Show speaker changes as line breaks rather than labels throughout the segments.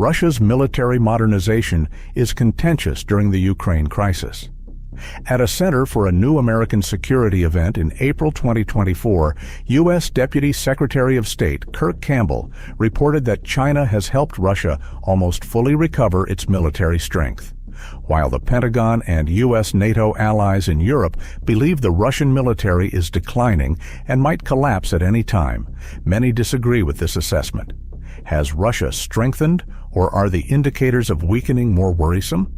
Russia's military modernization is contentious during the Ukraine crisis. At a Center for a New American Security event in April 2024, U.S. Deputy Secretary of State Kirk Campbell reported that China has helped Russia almost fully recover its military strength, while the Pentagon and US NATO allies in Europe believe the Russian military is declining and might collapse at any time. Many disagree with this assessment. Has Russia strengthened, or are the indicators of weakening more worrisome?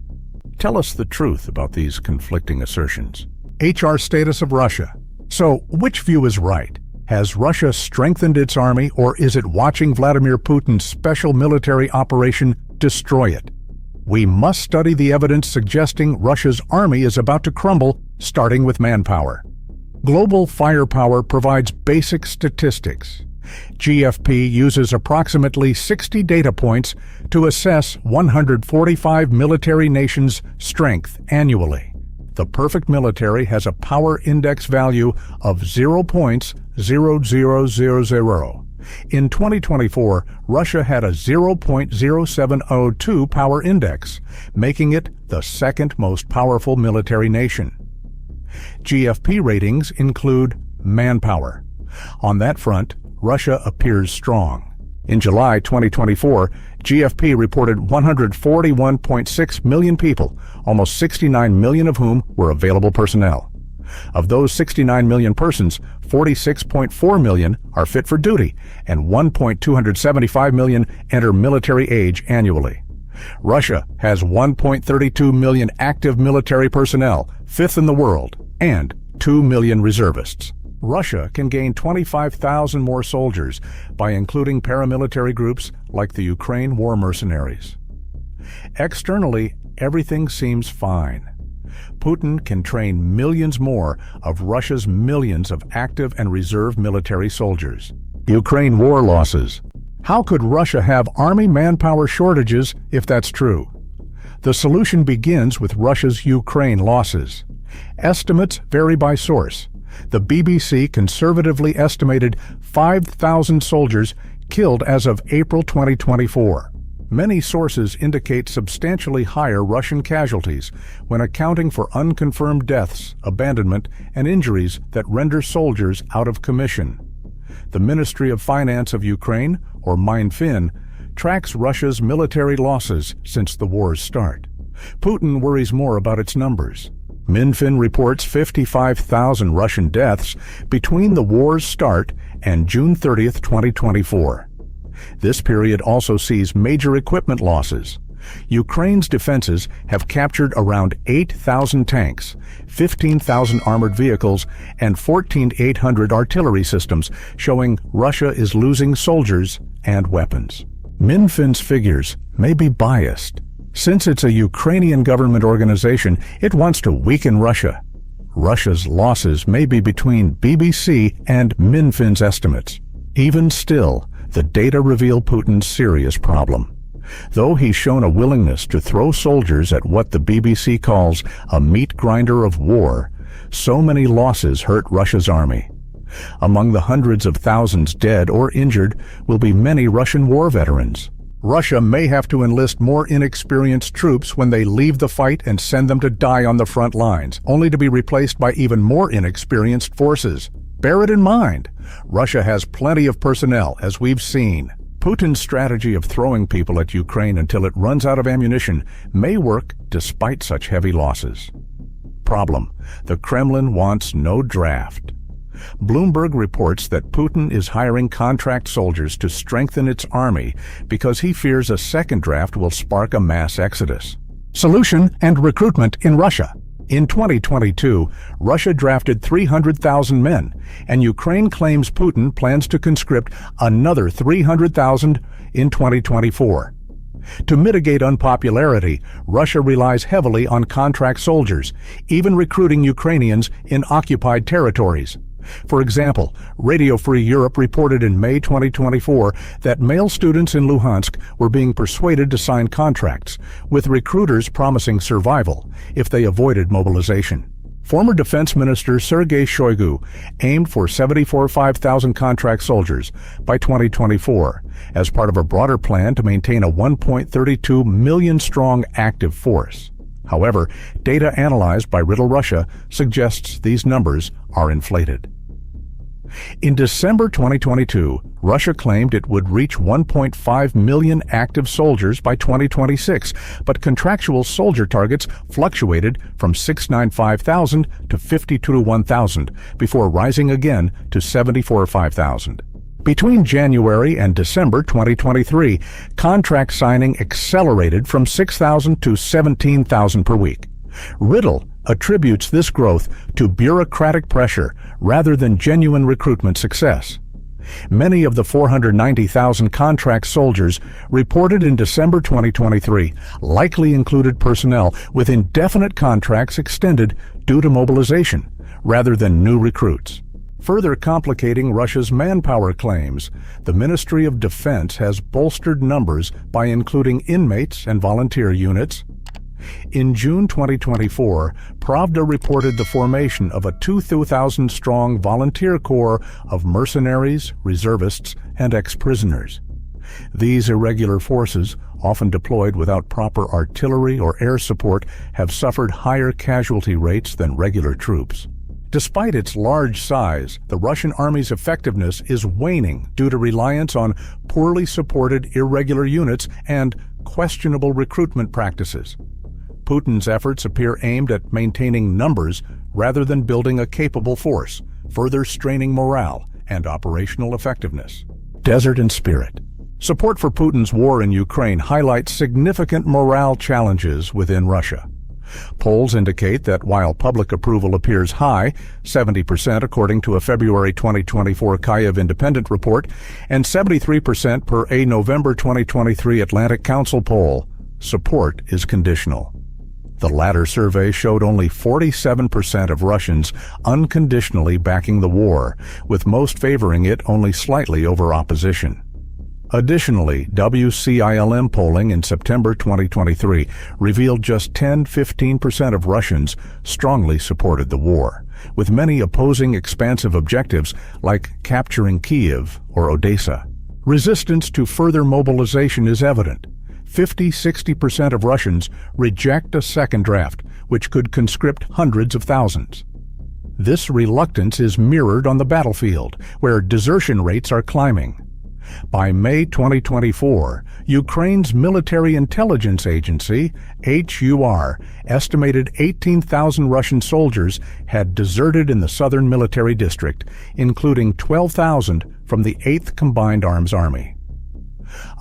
Tell us the truth about these conflicting assertions. HR status of Russia. So, which view is right? Has Russia strengthened its army, or is it watching Vladimir Putin's special military operation destroy it? We must study the evidence suggesting Russia's army is about to crumble, starting with manpower. Global Firepower provides basic statistics. GFP uses approximately 60 data points to assess 145 military nations' strength annually. The perfect military has a power index value of 0.0000. In 2024, Russia had a 0.0702 power index, making it the second most powerful military nation. GFP ratings include manpower. On that front, Russia appears strong. In July 2024, GFP reported 141.6 million people, almost 69 million of whom were available personnel. Of those 69 million persons, 46.4 million are fit for duty, and 1.275 million enter military age annually. Russia has 1.32 million active military personnel, fifth in the world, and 2 million reservists. Russia can gain 25,000 more soldiers by including paramilitary groups like the Ukraine war mercenaries. Externally, everything seems fine. Putin can train millions more of Russia's millions of active and reserve military soldiers. Ukraine war losses. How could Russia have army manpower shortages if that's true? The solution begins with Russia's Ukraine losses. Estimates vary by source. The BBC conservatively estimated 5,000 soldiers killed as of April 2024. Many sources indicate substantially higher Russian casualties when accounting for unconfirmed deaths, abandonment, and injuries that render soldiers out of commission. The Ministry of Finance of Ukraine, or Minfin, tracks Russia's military losses since the war's start. Putin worries more about its numbers. Minfin reports 55,000 Russian deaths between the war's start and June 30, 2024. This period also sees major equipment losses. Ukraine's defenses have captured around 8,000 tanks, 15,000 armored vehicles, and 14,800 artillery systems, showing Russia is losing soldiers and weapons. Minfin's figures may be biased. Since it's a Ukrainian government organization, it wants to weaken Russia. Russia's losses may be between BBC and Minfin's estimates. Even still, the data reveal Putin's serious problem. Though he's shown a willingness to throw soldiers at what the BBC calls a meat grinder of war, so many losses hurt Russia's army. Among the hundreds of thousands dead or injured will be many Russian war veterans. Russia may have to enlist more inexperienced troops when they leave the fight and send them to die on the front lines, only to be replaced by even more inexperienced forces. Bear it in mind. Russia has plenty of personnel, as we've seen. Putin's strategy of throwing people at Ukraine until it runs out of ammunition may work despite such heavy losses. Problem: the Kremlin wants no draft. Bloomberg reports that Putin is hiring contract soldiers to strengthen its army because he fears a second draft will spark a mass exodus. Solution and recruitment in Russia. In 2022, Russia drafted 300,000 men, and Ukraine claims Putin plans to conscript another 300,000 in 2024. To mitigate unpopularity, Russia relies heavily on contract soldiers, even recruiting Ukrainians in occupied territories. For example, Radio Free Europe reported in May 2024 that male students in Luhansk were being persuaded to sign contracts, with recruiters promising survival if they avoided mobilization. Former Defense Minister Sergei Shoigu aimed for 5,000 contract soldiers by 2024 as part of a broader plan to maintain a 1.32 million-strong active force. However, data analyzed by Riddle Russia suggests these numbers are inflated. In December 2022, Russia claimed it would reach 1.5 million active soldiers by 2026, but contractual soldier targets fluctuated from 695,000 to 52,1,000 before rising again to 74,500. Between January and December 2023, contract signing accelerated from 6,000 to 17,000 per week. Riddle attributes this growth to bureaucratic pressure rather than genuine recruitment success. Many of the 490,000 contract soldiers reported in December 2023 likely included personnel with indefinite contracts extended due to mobilization, rather than new recruits. Further complicating Russia's manpower claims, the Ministry of Defense has bolstered numbers by including inmates and volunteer units. In June 2024, Pravda reported the formation of a 2,000-strong volunteer corps of mercenaries, reservists, and ex-prisoners. These irregular forces, often deployed without proper artillery or air support, have suffered higher casualty rates than regular troops. Despite its large size, the Russian army's effectiveness is waning due to reliance on poorly supported irregular units and questionable recruitment practices. Putin's efforts appear aimed at maintaining numbers rather than building a capable force, further straining morale and operational effectiveness. Desert and spirit. Support for Putin's war in Ukraine highlights significant morale challenges within Russia. Polls indicate that while public approval appears high, 70% according to a February 2024 Kyiv Independent report, and 73% per a November 2023 Atlantic Council poll, support is conditional. The latter survey showed only 47% of Russians unconditionally backing the war, with most favoring it only slightly over opposition. Additionally, WCILM polling in September 2023 revealed just 10–15% of Russians strongly supported the war, with many opposing expansive objectives like capturing Kyiv or Odessa. Resistance to further mobilization is evident. 50–60% of Russians reject a second draft, which could conscript hundreds of thousands. This reluctance is mirrored on the battlefield, where desertion rates are climbing. By May 2024, Ukraine's Military Intelligence Agency, HUR, estimated 18,000 Russian soldiers had deserted in the Southern Military District, including 12,000 from the 8th Combined Arms Army.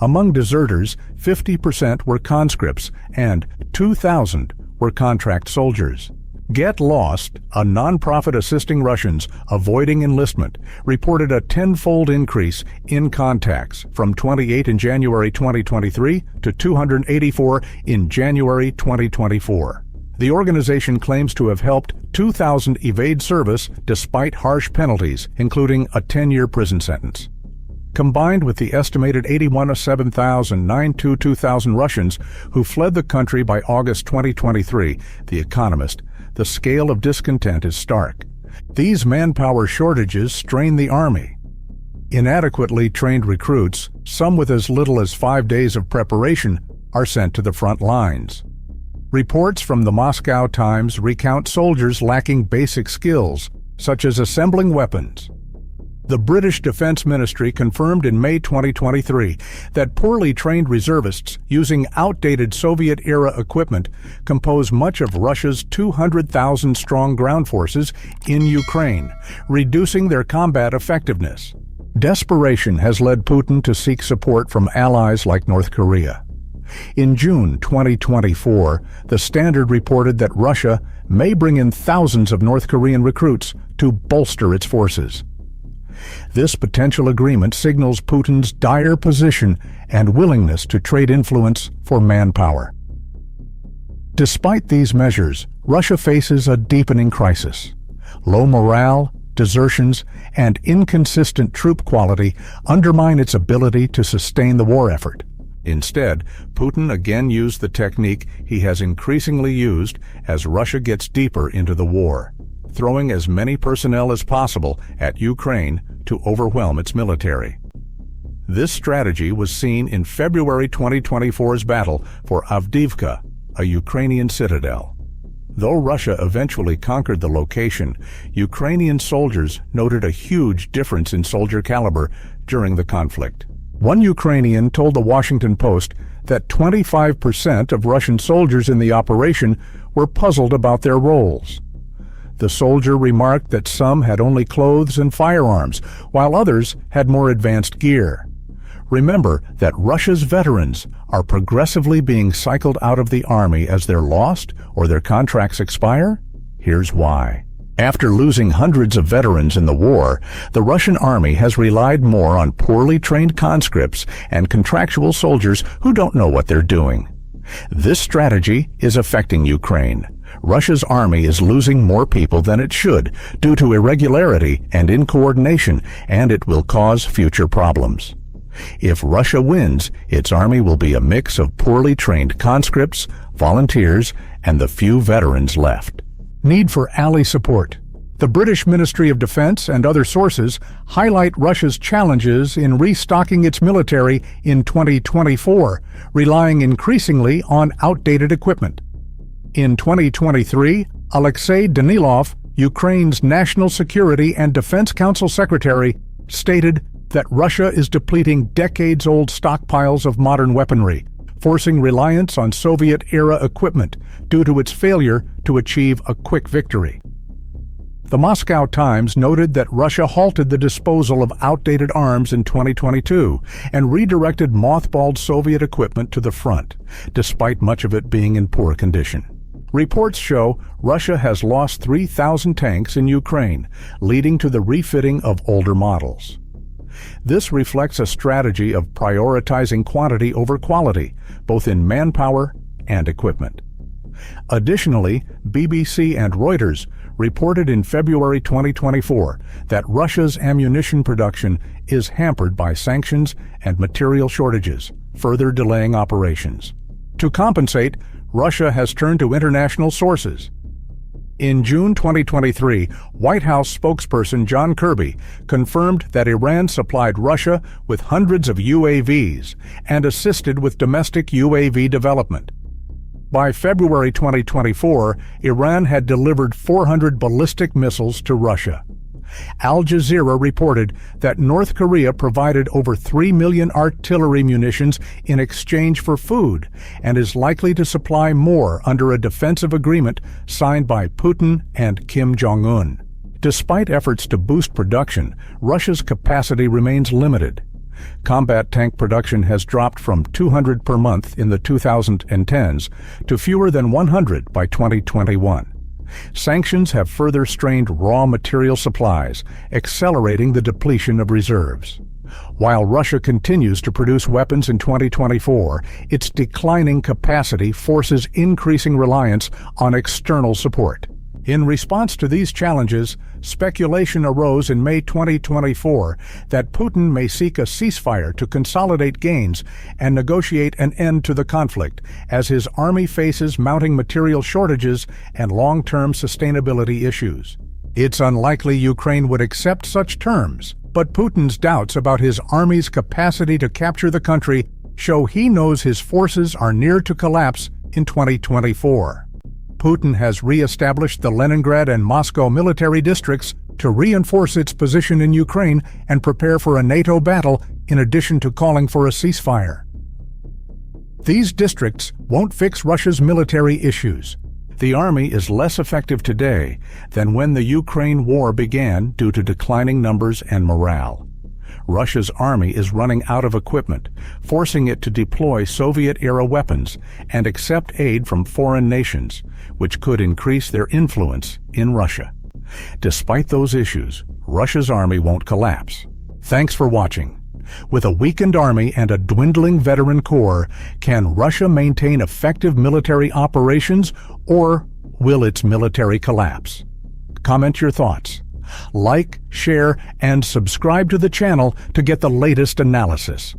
Among deserters, 50% were conscripts and 2,000 were contract soldiers. Get Lost, a nonprofit assisting Russians avoiding enlistment, reported a tenfold increase in contacts from 28 in January 2023 to 284 in January 2024. The organization claims to have helped 2,000 evade service despite harsh penalties, including a 10-year prison sentence. Combined with the estimated 82,000 Russians who fled the country by August 2023, The Economist, the scale of discontent is stark. These manpower shortages strain the army. Inadequately trained recruits, some with as little as 5 days of preparation, are sent to the front lines. Reports from the Moscow Times recount soldiers lacking basic skills, such as assembling weapons. The British Defense Ministry confirmed in May 2023 that poorly trained reservists using outdated Soviet-era equipment compose much of Russia's 200,000-strong ground forces in Ukraine, reducing their combat effectiveness. Desperation has led Putin to seek support from allies like North Korea. In June 2024, The Standard reported that Russia may bring in thousands of North Korean recruits to bolster its forces. This potential agreement signals Putin's dire position and willingness to trade influence for manpower. Despite these measures, Russia faces a deepening crisis. Low morale, desertions, and inconsistent troop quality undermine its ability to sustain the war effort. Instead, Putin again used the technique he has increasingly used as Russia gets deeper into the war, throwing as many personnel as possible at Ukraine to overwhelm its military. This strategy was seen in February 2024's battle for Avdiivka, a Ukrainian citadel. Though Russia eventually conquered the location, Ukrainian soldiers noted a huge difference in soldier caliber during the conflict. One Ukrainian told the Washington Post that 25% of Russian soldiers in the operation were puzzled about their roles. The soldier remarked that some had only clothes and firearms, while others had more advanced gear. Remember that Russia's veterans are progressively being cycled out of the army as they're lost or their contracts expire? Here's why. After losing hundreds of veterans in the war, the Russian army has relied more on poorly trained conscripts and contractual soldiers who don't know what they're doing. This strategy is affecting Ukraine. Russia's army is losing more people than it should due to irregularity and incoordination, and it will cause future problems. If Russia wins, its army will be a mix of poorly trained conscripts, volunteers, and the few veterans left. Need for ally support. The British Ministry of Defense and other sources highlight Russia's challenges in restocking its military in 2024, relying increasingly on outdated equipment. In 2023, Alexei Danilov, Ukraine's National Security and Defense Council Secretary, stated that Russia is depleting decades-old stockpiles of modern weaponry, forcing reliance on Soviet-era equipment due to its failure to achieve a quick victory. The Moscow Times noted that Russia halted the disposal of outdated arms in 2022 and redirected mothballed Soviet equipment to the front, despite much of it being in poor condition. Reports show Russia has lost 3,000 tanks in Ukraine, leading to the refitting of older models. This reflects a strategy of prioritizing quantity over quality, both in manpower and equipment. Additionally, BBC and Reuters reported in February 2024 that Russia's ammunition production is hampered by sanctions and material shortages, further delaying operations. To compensate, Russia has turned to international sources. In June 2023, White House spokesperson John Kirby confirmed that Iran supplied Russia with hundreds of UAVs and assisted with domestic UAV development. By February 2024, Iran had delivered 400 ballistic missiles to Russia. Al Jazeera reported that North Korea provided over 3 million artillery munitions in exchange for food and is likely to supply more under a defensive agreement signed by Putin and Kim Jong-un. Despite efforts to boost production, Russia's capacity remains limited. Combat tank production has dropped from 200 per month in the 2010s to fewer than 100 by 2021. Sanctions have further strained raw material supplies, accelerating the depletion of reserves. While Russia continues to produce weapons in 2024, its declining capacity forces increasing reliance on external support. In response to these challenges, speculation arose in May 2024 that Putin may seek a ceasefire to consolidate gains and negotiate an end to the conflict, as his army faces mounting material shortages and long-term sustainability issues. It's unlikely Ukraine would accept such terms, but Putin's doubts about his army's capacity to capture the country show he knows his forces are near to collapse in 2024. Putin has re-established the Leningrad and Moscow military districts to reinforce its position in Ukraine and prepare for a NATO battle, in addition to calling for a ceasefire. These districts won't fix Russia's military issues. The army is less effective today than when the Ukraine war began due to declining numbers and morale. Russia's army is running out of equipment, forcing it to deploy Soviet-era weapons and accept aid from foreign nations, which could increase their influence in Russia. Despite those issues, Russia's army won't collapse. Thanks for watching. With a weakened army and a dwindling veteran corps, can Russia maintain effective military operations, or will its military collapse? Comment your thoughts. Like, share, and subscribe to the channel to get the latest analysis.